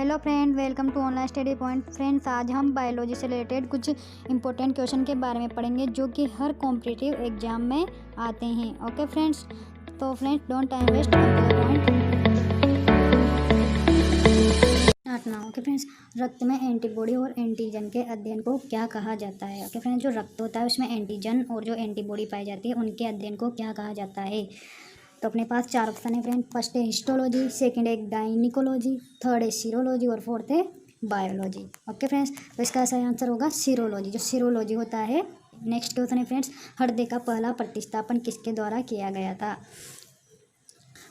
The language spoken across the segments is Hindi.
Hello friend, welcome to online study point. Friends, आज हम बायोलॉजी से रिलेटेड कुछ इंपॉर्टेंट क्वेश्चन के बारे में पढ़ेंगे जो कि हर कॉम्पिटिटिव एग्जाम में आते हैं। ओके फ्रेंड्स, तो friends don't time waste, come to the point. Start. Okay friends, रक्त में एंटीबॉडी और एंटीजन के अध्ययन को क्या कहा जाता है? ओके फ्रेंड्स, जो रक्त होता है उसमें एंटीजन और जो एंटीबॉडी पाई जाती है उनके अध्ययन को क्या कहा जाता है? तो अपने पास 4 ऑप्शन है फ्रेंड। फर्स्ट है हिस्टोलॉजी, सेकंड है गायनिकोलॉजी, थर्ड है सीरोलॉजी और फोर्थ है बायोलॉजी। ओके फ्रेंड्स, तो इसका सही आंसर होगा सीरोलॉजी, जो सीरोलॉजी होता है। नेक्स्ट क्वेश्चन है फ्रेंड्स, हृदय का पहला प्रतिस्थापन किसके द्वारा किया गया था?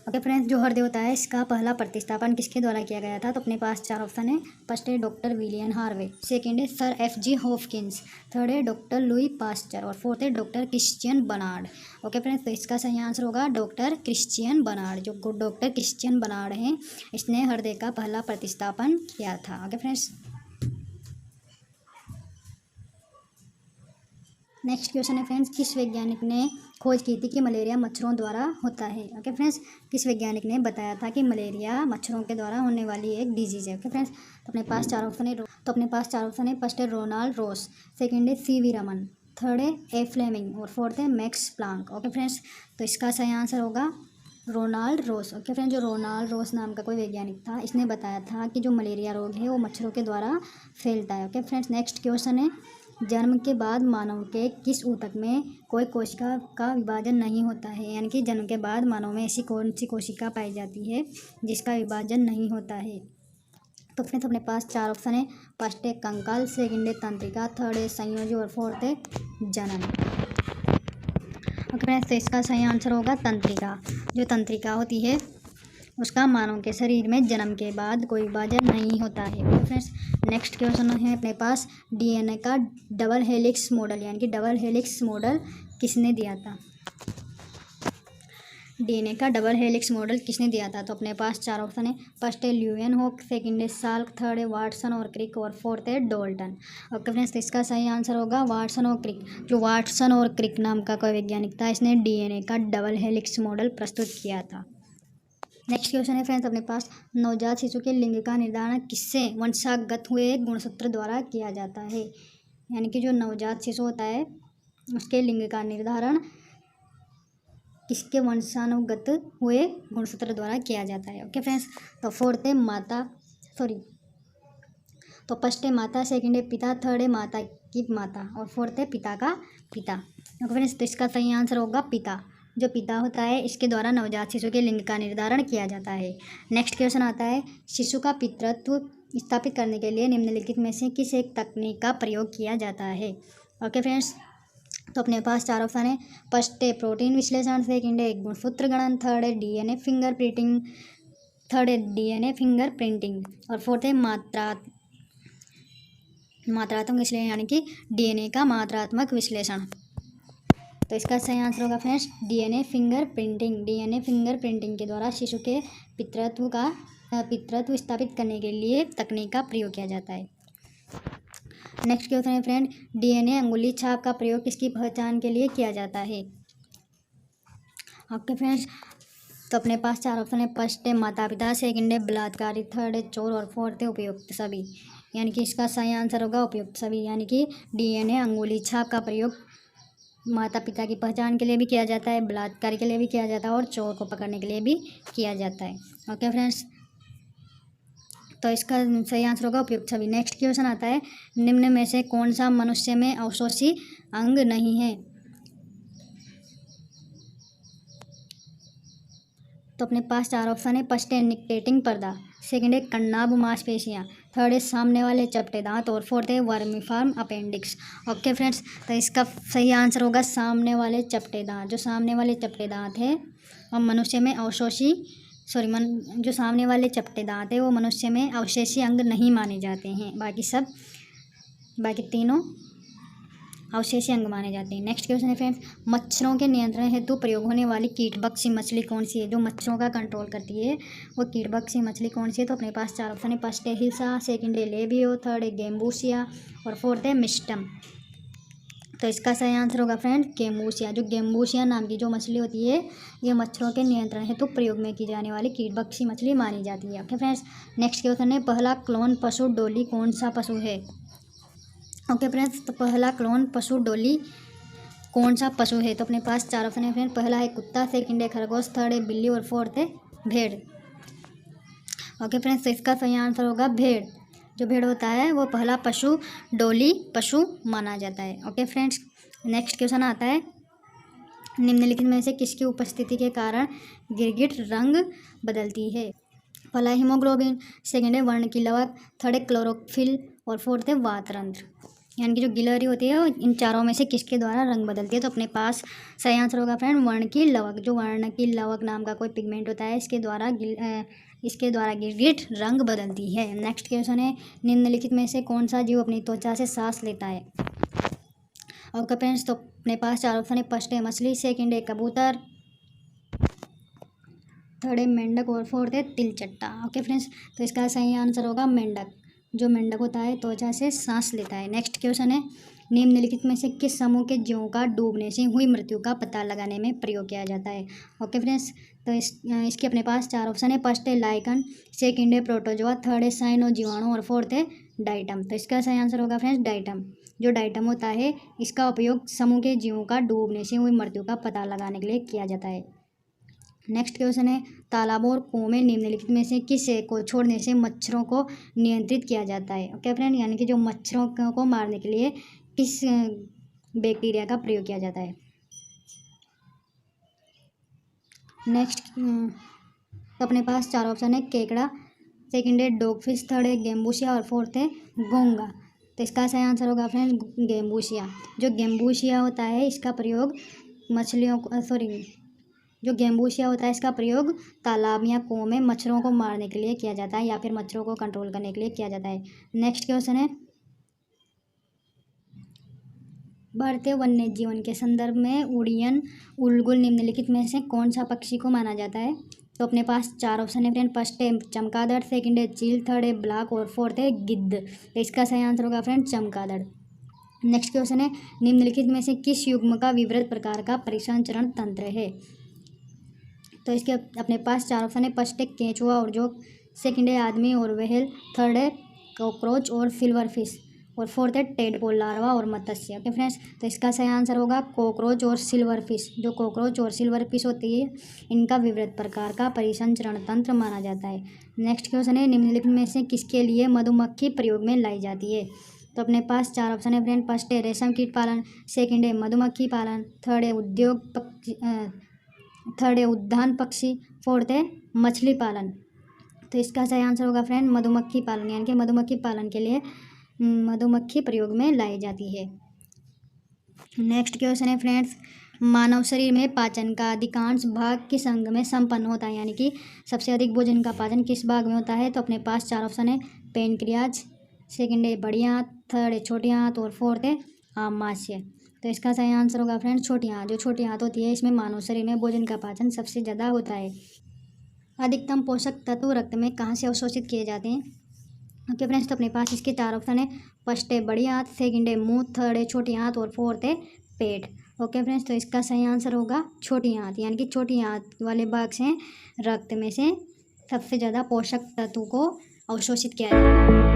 ओके फ्रेंड्स, जो हृदय होता है इसका पहला प्रतिस्थापन किसके द्वारा किया गया था? तो अपने पास 4 ऑप्शन है। फर्स्ट है डॉक्टर विलियम हार्वे, सेकंड है सर F.G. हॉपकिंस, थर्ड है डॉक्टर लुई पास्चर और फोर्थ है doctor Christian Barnard. Okay friends, तो इसका सही आंसर होगा डॉक्टर क्रिश्चियन बर्नार्ड। जो डॉक्टर क्रिश्चियन बर्नार्ड हैं, इसने हृदय का पहला प्रतिस्थापन किया था। ओके फ्रेंड्स, नेक्स्ट क्वेश्चन है फ्रेंड्स, किस वैज्ञानिक ने खोज की थी कि मलेरिया मच्छरों द्वारा होता है? ओके फ्रेंड्स, किस वैज्ञानिक ने बताया था कि मलेरिया मच्छरों के द्वारा होने वाली एक डिजीज़ है? ओके फ्रेंड्स, तो अपने पास 4 ऑप्शन है। फर्स्ट है रोनाल्ड रोस, सेकंड है C.V. रमन, थर्ड है ए फ्लेमिंग और फोर्थ है मैक्स प्लांक। ओके फ्रेंड्स, तो इसका सही आंसर होगा रोनाल्ड रोस। ओके फ्रेंड्स, जो रोनाल्ड रोस नाम का कोई वैज्ञानिक था, इसने बताया था कि जो मलेरिया रोग है वो मच्छरों के द्वारा फैलता है। ओके फ्रेंड्स, नेक्स्ट क्वेश्चन है, जन्म के बाद मानव के किस ऊतक में कोई कोशिका का विभाजन नहीं होता है? यानी कि जन्म के बाद मानव में ऐसी कौन सी कोशिका पाई जाती है जिसका विभाजन नहीं होता है? तो फ्रेंड्स, अपने पास 4 ऑप्शन है। फर्स्ट है कंकाल, सेकंड है तंत्रिका, थर्ड है संयोजी और फोर्थ है जनन। ओके फ्रेंड्स, तो इसका सही आंसर होगा तंत्रिका। जो तंत्रिका होती है उसका मानव के शरीर में जन्म के बाद कोई विभाजन नहीं होता है। ओके फ्रेंड्स, नेक्स्ट क्वेश्चन है अपने पास, DNA का डबल हेलिक्स मॉडल यानी कि डबल हेलिक्स मॉडल किसने दिया था? DNA का डबल हेलिक्स मॉडल किसने दिया था? तो अपने पास 4 ऑप्शन है। फर्स्ट है ल्यूएनहॉक, सेकंड है साल्क, थर्ड है वाटसन और क्रिक और फोर्थ है डोल्टन। ओके फ्रेंड्स, तो इसका सही आंसर होगा वाटसन और क्रिक। जो वाटसन और क्रिक नाम का कोई वैज्ञानिक था, इसने DNA का डबल हेलिक्स मॉडल प्रस्तुत किया था। नेक्स्ट क्वेश्चन है फ्रेंड्स, अपने पास नवजात शिशु के लिंग का निर्धारण किससे वंशागत हुए गुणसूत्र द्वारा किया जाता है? यानी कि जो नवजात शिशु होता है उसके लिंग का निर्धारण किसके वंशानुगत हुए गुणसूत्र द्वारा किया जाता है? ओके फ्रेंड्स, तो फोर्थ है फर्स्ट है माता, सेकंड है पिता, थर्ड है माता की माता और फोर्थ है पिता का पिता। ओके फ्रेंड्स, तो इसका सही आंसर होगा पिता। जो पिता होता है इसके द्वारा नवजात शिशु के लिंग का निर्धारण किया जाता है। नेक्स्ट क्वेश्चन आता है, शिशु का पितृत्व स्थापित करने के लिए निम्नलिखित में से किस एक तकनीक का प्रयोग किया जाता है? ओके फ्रेंड्स, तो अपने पास 4 ऑप्शन है। फर्स्ट है प्रोटीन विश्लेषण, सेकंड है गुणसूत्र गणन, थर्ड है DNA फिंगरप्रिंटिंग और फोर्थ है मात्रात्मक विश्लेषण यानी कि DNA का मात्रात्मक विश्लेषण। तो इसका सही आंसर होगा फ्रेंड्स DNA फिंगरप्रिंटिंग के द्वारा शिशु के पितृत्व स्थापित करने के लिए तकनीक का प्रयोग किया जाता है। नेक्स्ट क्वेश्चन है फ्रेंड, DNA अंगुली छाप का प्रयोग किसकी पहचान के लिए किया जाता है? ओके फ्रेंड्स, तो अपने पास 4 ऑप्शन है। फर्स्ट है माता पिता, सेकंड है बलात्कारी, थर्ड है चोर और फोर्थ है उपयुक्त सभी। यानी कि इसका सही आंसर होगा उपयुक्त सभी। यानी कि DNA अंगुली छाप का प्रयोग माता पिता की पहचान के लिए भी किया जाता है, बलात्कारी के लिए भी किया जाता है और चोर को पकड़ने के लिए भी किया जाता है। ओके फ्रेंड्स, तो इसका सही आंसर होगा उपयुक्त सभी। नेक्स्ट क्वेश्चन आता है, निम्न में से कौन सा मनुष्य में अवशोषी अंग नहीं है? तो अपने पास 4 ऑप्शन है। फर्स्ट है निक्टेटिंग पर्दा, सेकंड है कन्नाभ मांसपेशियाँ, थर्ड है सामने वाले चपटे दांत और फोर्थ है वर्मीफॉर्म अपेंडिक्स। ओके फ्रेंड्स, तो इसका सही आंसर होगा सामने वाले चपटे दांत। जो सामने वाले चपटे दांत है और मनुष्य में जो सामने वाले चपटे दांत है वो मनुष्य में अवशेषी अंग नहीं माने जाते हैं। बाकी तीनों अवशेषी अंग माने जाते हैं। नेक्स्ट क्वेश्चन है फ्रेंड्स, मच्छरों के नियंत्रण हेतु प्रयोग होने वाली कीटभक्षी मछली कौन सी है? जो मच्छरों का कंट्रोल करती है वो कीटभक्षी मछली कौन सी है? तो अपने पास 4 ऑप्शन है। फर्स्ट है हिल्सा, सेकंड है लेबियो, थर्ड है गेम्बूसिया और फोर्थ है मिस्टम। तो इसका सही आंसर होगा फ्रेंड गेम्बूसिया। जो गेम्बूसिया नाम की जो मछली होती है ये मच्छरों के नियंत्रण हेतु प्रयोग में की जाने वाली कीटभक्षी मछली मानी जाती है। ओके फ्रेंड्स, नेक्स्ट क्वेश्चन है पहला क्लोन पशु डॉली कौन सा पशु है। ओके फ्रेंड्स, तो पहला क्लोन पशु डॉली कौन सा पशु है। तो अपने पास 4 ऑप्शन है फ्रेंड। पहला है कुत्ता, सेकंड है खरगोश, थर्ड है बिल्ली और फोर्थ है भेड़। ओके फ्रेंड्स, तो इसका सही आंसर होगा भेड़। जो भेड़ होता है वो पहला पशु डोली पशु माना जाता है। ओके फ्रेंड्स, नेक्स्ट क्वेश्चन आता है निम्नलिखित में से किसकी उपस्थिति के कारण गिरगिट रंग बदलती है। पहला हीमोग्लोबिन, सेकेंड है वर्ण की लवक, थर्ड है क्लोरोफिल और फोर्थ है वातरंध्र। यानी कि जो गिलहरी होती है वो इन चारों में से किसके द्वारा रंग बदलती है। तो अपने पास सही आंसर होगा फ्रेंड वर्ण की लवक। जो वर्ण की लवक नाम का कोई पिगमेंट होता है इसके द्वारा गिरगिट रंग बदलती है। नेक्स्ट क्वेश्चन है निम्नलिखित में से कौन सा जीव अपनी त्वचा से सांस लेता है। ओके फ्रेंड्स, तो अपने पास 4 ऑप्शन है। फर्स्ट है मछली, सेकंड है कबूतर, थर्ड है मेंढक और फोर्थ है तिलचट्टा। ओके फ्रेंड्स, तो इसका सही आंसर होगा मेंढक। जो मेंढक होता है त्वचा से सांस लेता है। नेक्स्ट क्वेश्चन है निम्नलिखित में से किस समूह के जीवों का डूबने से हुई मृत्यु का पता लगाने में प्रयोग किया जाता है। ओके फ्रेंड्स, तो इसके अपने पास 4 ऑप्शन है। फर्स्ट है लाइकन, सेकंड है प्रोटोजोआ, थर्ड है साइनो जीवाणु और फोर्थ है डाइटम। तो इसका सही आंसर होगा फ्रेंड्स डाइटम। जो डाइटम होता है इसका उपयोग समूह के जीवों का डूबने से हुई मृत्यु का पता लगाने के लिए किया जाता है। नेक्स्ट क्वेश्चन है तालाबों और कुओं में निम्नलिखित में से किस को छोड़ने से मच्छरों को नियंत्रित किया जाता है। ओके फ्रेंड, यानी कि जो मच्छरों को मारने के लिए किस बैक्टीरिया का प्रयोग किया जाता है। नेक्स्ट तो अपने पास 4 ऑप्शन है। केकड़ा, सेकंड है डॉगफिश, थर्ड है गेम्बूसिया और फोर्थ है घोंगा। तो इसका सही आंसर होगा फ्रेंड गेम्बूसिया। जो गेम्बूसिया होता है इसका प्रयोग जो गेम्बूसिया होता है इसका प्रयोग तालाब या कुओं में मच्छरों को मारने के लिए किया जाता है या फिर मच्छरों को कंट्रोल करने के लिए किया जाता है। नेक्स्ट क्वेश्चन है बढ़ते वन्य जीवन के संदर्भ में उड़ियन उलगुल निम्नलिखित में से कौन सा पक्षी को माना जाता है। तो अपने पास 4 ऑप्शन है फ्रेंड। फर्स्ट है चमगादड़, सेकंड है चील, थर्ड है ब्लाक और फोर्थ है गिद्ध। तो इसका सही आंसर होगा फ्रेंड चमगादड़। नेक्स्ट क्वेश्चन है निम्नलिखित में से किस युग्म का विवृत प्रकार का परिसंचरण तंत्र है। तो इसके अपने पास 4 ऑप्शन है। फर्स्ट है केंचुआ और जोक, सेकंड है आदमी और व्हेल, थर्ड है कॉकरोच और सिल्वर फिश और फोर्थ है टेडपोल लार्वा और मत्स्य। ओके फ्रेंड्स, तो इसका सही आंसर होगा कॉकरोच और सिल्वर फिश। जो कॉकरोच और सिल्वर फिश होती है इनका विवृत प्रकार का परिसंचरण तंत्र माना जाता है। नेक्स्ट क्वेश्चन है निम्नलिखित में से किसके लिए मधुमक्खी प्रयोग में लाई जाती है। तो अपने पास 4 ऑप्शन है फ्रेंड। फर्स्ट है रेशम कीट पालन, सेकंड है मधुमक्खी पालन, थर्ड है उद्यान पक्षी, फोर्थ है मछली पालन। तो इसका सही आंसर होगा फ्रेंड मधुमक्खी पालन। यानी कि मधुमक्खी पालन के लिए मधुमक्खी प्रयोग में लाई जाती है। नेक्स्ट क्वेश्चन है फ्रेंड्स मानव शरीर में पाचन का अधिकांश भाग किस अंग में संपन्न होता है। यानी कि सबसे अधिक भोजन का पाचन किस भाग में होता है। तो अपने पास 4 ऑप्शन है। पेनक्रियाज, सेकंड है बड़ी आंत, थर्ड है छोटी आंत और फोर्थ है आमाशय। तो इसका सही आंसर होगा फ्रेंड छोटी आंत। जो छोटी आंत होती है इसमें मानव शरीर में भोजन का पाचन सबसे ज़्यादा होता है। अधिकतम पोषक तत्व रक्त में कहाँ से अवशोषित किए जाते हैं। ओके फ्रेंड्स, तो अपने पास इसके 4 ऑप्शन है। फर्स्ट है बड़ी आंत, सेकंड है मुंह, थर्ड है छोटी आंत और फोर्थ है पेट। ओके फ्रेंड्स, तो इसका सही आंसर होगा छोटी आंत। यानी कि छोटी आंत वाले भाग से रक्त में से सबसे ज़्यादा पोषक तत्व को अवशोषित किया जाता है।